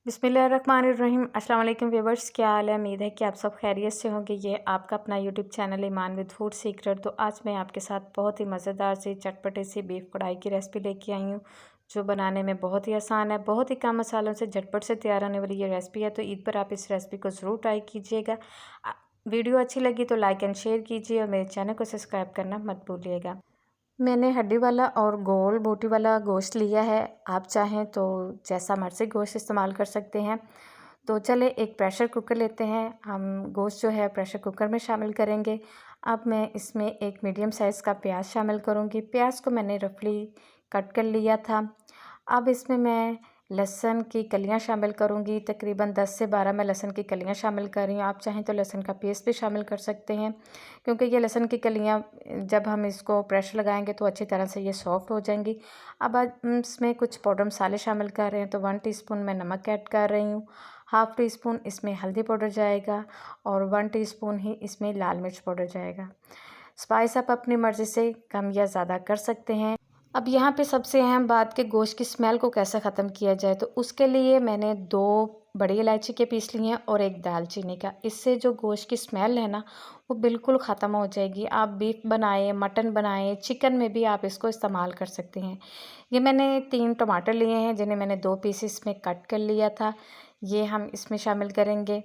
बिस्मिल्लाहिर्रहमानिर्रहीम। अस्सलाम वालेकुम व्यूअर्स, क्या हाल है? उम्मीद है कि आप सब खैरियत से होंगे। ये आपका अपना YouTube channel Iman with food secret. तो आज मैं आपके साथ बहुत ही मज़ेदार सी चटपटी सी बीफ कढ़ाई की रेसिपी लेके आई हूँ, जो बनाने में बहुत ही आसान है। बहुत ही कम मसालों से झटपट से तैयार होने वाली ये रेसिपी है। तो ईद पर आप इस रेसिपी को ज़रूर ट्राई कीजिएगा। वीडियो अच्छी लगी तो लाइक एंड शेयर कीजिए और मेरे चैनल को सब्सक्राइब करना मत भूलिएगा। मैंने हड्डी वाला और गोल बोटी वाला गोश्त लिया है। आप चाहें तो जैसा मर्ज़ी गोश्त इस्तेमाल कर सकते हैं। तो चले एक प्रेशर कुकर लेते हैं। हम गोश्त जो है प्रेशर कुकर में शामिल करेंगे। अब मैं इसमें एक मीडियम साइज़ का प्याज शामिल करूँगी। प्याज को मैंने रफली कट कर लिया था। अब इसमें मैं लहसुन की कलियां शामिल करूंगी। तकरीबन 10 से 12 मैं लहसुन की कलियां शामिल कर रही हूँ। आप चाहें तो लहसुन का पेस्ट भी शामिल कर सकते हैं, क्योंकि ये लहसुन की कलियां जब हम इसको प्रेशर लगाएंगे तो अच्छी तरह से ये सॉफ्ट हो जाएंगी। अब इसमें कुछ पाउडर मसाले शामिल कर रहे हैं। तो 1 टीस्पून मैं नमक ऐड कर रही हूँ, हाफ़ टी स्पून इसमें हल्दी पाउडर जाएगा और 1 टीस्पून ही इसमें लाल मिर्च पाउडर जाएगा। स्पाइस आप अपनी मर्ज़ी से कम या ज़्यादा कर सकते हैं। अब यहाँ पे सबसे अहम बात कि गोश्त की स्मेल को कैसे ख़त्म किया जाए, तो उसके लिए मैंने 2 बड़ी इलायची के पीस लिए हैं और 1 दालचीनी का। इससे जो गोश्त की स्मेल है ना, वो बिल्कुल ख़त्म हो जाएगी। आप बीफ बनाएं, मटन बनाएं, चिकन में भी आप इसको इस्तेमाल कर सकते हैं। ये मैंने 3 टमाटर लिए हैं, जिन्हें मैंने 2 पीसेस में कट कर लिया था। ये हम इसमें शामिल करेंगे।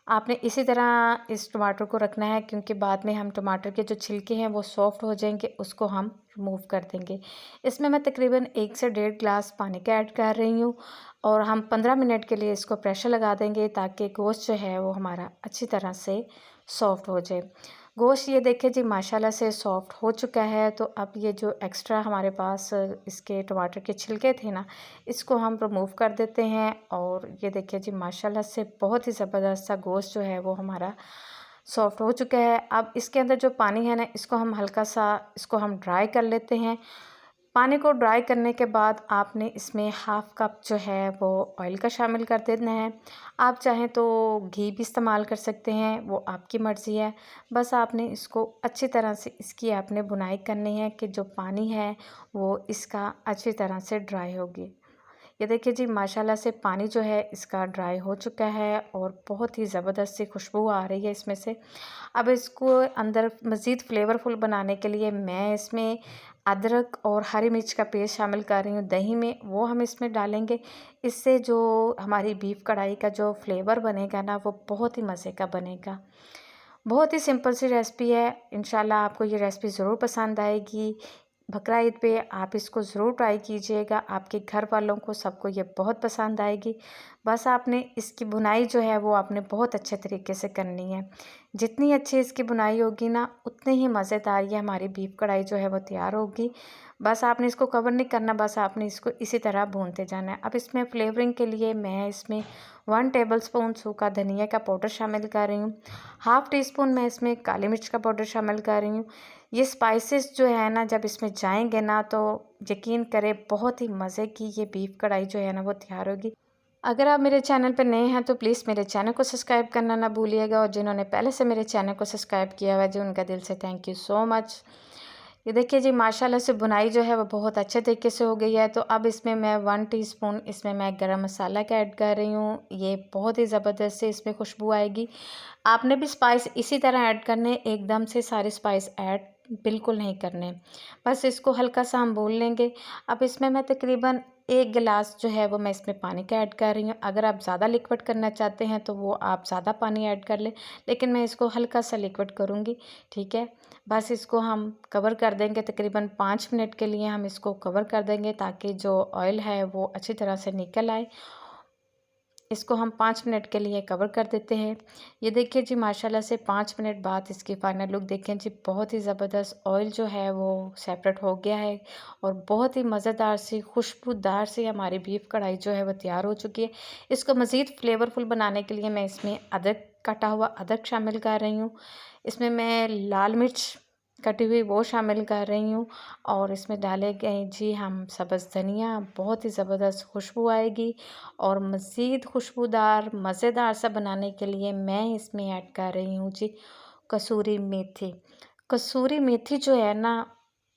आपने इसी तरह इस टमाटर को रखना है, क्योंकि बाद में हम टमाटर के जो छिलके हैं वो सॉफ्ट हो जाएंगे, उसको हम रिमूव कर देंगे। इसमें मैं तकरीबन 1 से 1.5 गिलास पानी का ऐड कर रही हूँ और हम 15 मिनट के लिए इसको प्रेशर लगा देंगे, ताकि गोश्त जो है वो हमारा अच्छी तरह से सॉफ्ट हो जाए। गोश्त ये देखिए जी माशाल्लाह से सॉफ्ट हो चुका है। तो अब ये जो एक्स्ट्रा हमारे पास इसके टमाटर के छिलके थे ना, इसको हम रिमूव कर देते हैं। और ये देखिए जी माशाल्लाह से बहुत ही ज़बरदस्त सा गोश्त जो है वो हमारा सॉफ्ट हो चुका है। अब इसके अंदर जो पानी है ना, इसको हम हल्का सा इसको हम ड्राई कर लेते हैं। पानी को ड्राई करने के बाद आपने इसमें हाफ़ कप जो है वो ऑयल का शामिल कर देना है। आप चाहें तो घी भी इस्तेमाल कर सकते हैं, वो आपकी मर्ज़ी है। बस आपने इसको अच्छी तरह से इसकी आपने बुनाई करनी है कि जो पानी है वो इसका अच्छी तरह से ड्राई होगी। ये देखिए जी माशाल्लाह से पानी जो है इसका ड्राई हो चुका है और बहुत ही ज़बरदस्त सी खुशबू आ रही है इसमें से। अब इसको अंदर मज़ीद फ्लेवरफुल बनाने के लिए मैं इसमें अदरक और हरी मिर्च का पेस्ट शामिल कर रही हूँ दही में, वो हम इसमें डालेंगे। इससे जो हमारी बीफ कढ़ाई का जो फ्लेवर बनेगा ना, वो बहुत ही मज़े का बनेगा। बहुत ही सिंपल सी रेसिपी है। इंशाल्लाह आपको ये रेसिपी ज़रूर पसंद आएगी। बकरा ईद पे आप इसको ज़रूर ट्राई कीजिएगा। आपके घर वालों को सबको ये बहुत पसंद आएगी। बस आपने इसकी बुनाई जो है वो आपने बहुत अच्छे तरीके से करनी है। जितनी अच्छी इसकी बुनाई होगी ना, उतनी ही मज़ेदार ये हमारी बीफ कढ़ाई जो है वो तैयार होगी। बस आपने इसको कवर नहीं करना, बस आपने इसको इसी तरह भूनते जाना है। अब इसमें फ्लेवरिंग के लिए मैं इसमें 1 टेबलस्पून सूखा धनिया का पाउडर शामिल कर रही हूँ। हाफ़ टी स्पून मैं इसमें काली मिर्च का पाउडर शामिल कर रही हूँ। ये स्पाइसेस जो है ना, जब इसमें जाएंगे ना, तो यकीन करें बहुत ही मज़े की ये बीफ कढ़ाई जो है ना वो तैयार होगी। अगर आप मेरे चैनल पर नए हैं तो प्लीज़ मेरे चैनल को सब्सक्राइब करना ना भूलिएगा, और जिन्होंने पहले से मेरे चैनल को सब्सक्राइब किया हुआ है जी, उनका दिल से थैंक यू सो मच। ये देखिए जी माशाल्लाह से बुनाई जो है वो बहुत अच्छे तरीके से हो गई है। तो अब इसमें मैं 1 टीस्पून इसमें मैं गरम मसाला का ऐड कर रही हूँ। ये बहुत ही ज़बरदस्त से इसमें खुशबू आएगी। आपने भी स्पाइस इसी तरह ऐड करने, एकदम से सारे स्पाइस ऐड बिल्कुल नहीं करने। बस इसको हल्का सा हम भून लेंगे। अब इसमें मैं तकरीबन 1 गिलास जो है वो मैं इसमें पानी का ऐड कर रही हूँ। अगर आप ज़्यादा लिक्विड करना चाहते हैं तो वो आप ज़्यादा पानी ऐड कर लें, लेकिन मैं इसको हल्का सा लिक्विड करूँगी, ठीक है। बस इसको हम कवर कर देंगे, तकरीबन 5 मिनट के लिए हम इसको कवर कर देंगे, ताकि जो ऑयल है वो अच्छी तरह से निकल आए। इसको हम 5 मिनट के लिए कवर कर देते हैं। ये देखिए जी माशाल्लाह से 5 मिनट बाद इसकी फ़ाइनल लुक देखें जी, बहुत ही ज़बरदस्त ऑयल जो है वो सेपरेट हो गया है और बहुत ही मज़ेदार सी खुशबूदार सी हमारी बीफ कढ़ाई जो है वो तैयार हो चुकी है। इसको मज़ीद फ्लेवरफुल बनाने के लिए मैं इसमें अदरक, कटा हुआ अदरक शामिल कर रही हूँ। इसमें मैं लाल मिर्च कटी हुई वो शामिल कर रही हूँ और इसमें डाले गए जी हम सब्ज़ धनिया, बहुत ही ज़बरदस्त खुशबू आएगी। और मज़ीद खुशबूदार मज़ेदार सा बनाने के लिए मैं इसमें ऐड कर रही हूँ जी कसूरी मेथी। कसूरी मेथी जो है ना,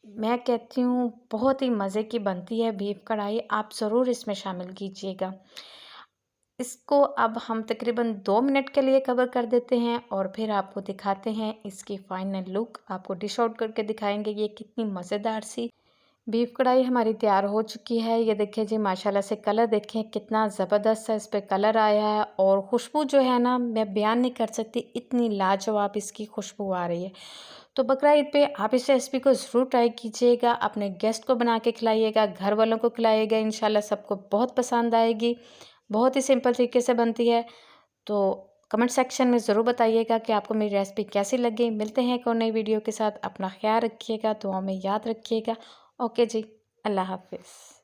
मैं कहती हूँ बहुत ही मज़े की बनती है बीफ कढ़ाई, आप ज़रूर इसमें शामिल कीजिएगा। इसको अब हम तकरीबन 2 मिनट के लिए कवर कर देते हैं और फिर आपको दिखाते हैं इसकी फाइनल लुक। आपको डिश आउट करके दिखाएंगे ये कितनी मज़ेदार सी बीफ कढ़ाई हमारी तैयार हो चुकी है। ये देखिए जी, माशाल्लाह से कलर देखें कितना ज़बरदस्त है इस पे कलर आया है और खुशबू जो है ना, मैं बयान नहीं कर सकती, इतनी लाजवाब इसकी खुशबू आ रही है। तो बकरा ईद पे आप इस रेसिपी को ज़रूर ट्राई कीजिएगा, अपने गेस्ट को बना के खिलाइएगा, घर वालों को खिलाइएगा, इंशाल्लाह सबको बहुत पसंद आएगी। बहुत ही सिंपल तरीके से बनती है। तो कमेंट सेक्शन में ज़रूर बताइएगा कि आपको मेरी रेसिपी कैसी लगी। मिलते हैं एक और नई वीडियो के साथ। अपना ख्याल रखिएगा, दुआ में याद रखिएगा। ओके जी, अल्लाह हाफ़िज़।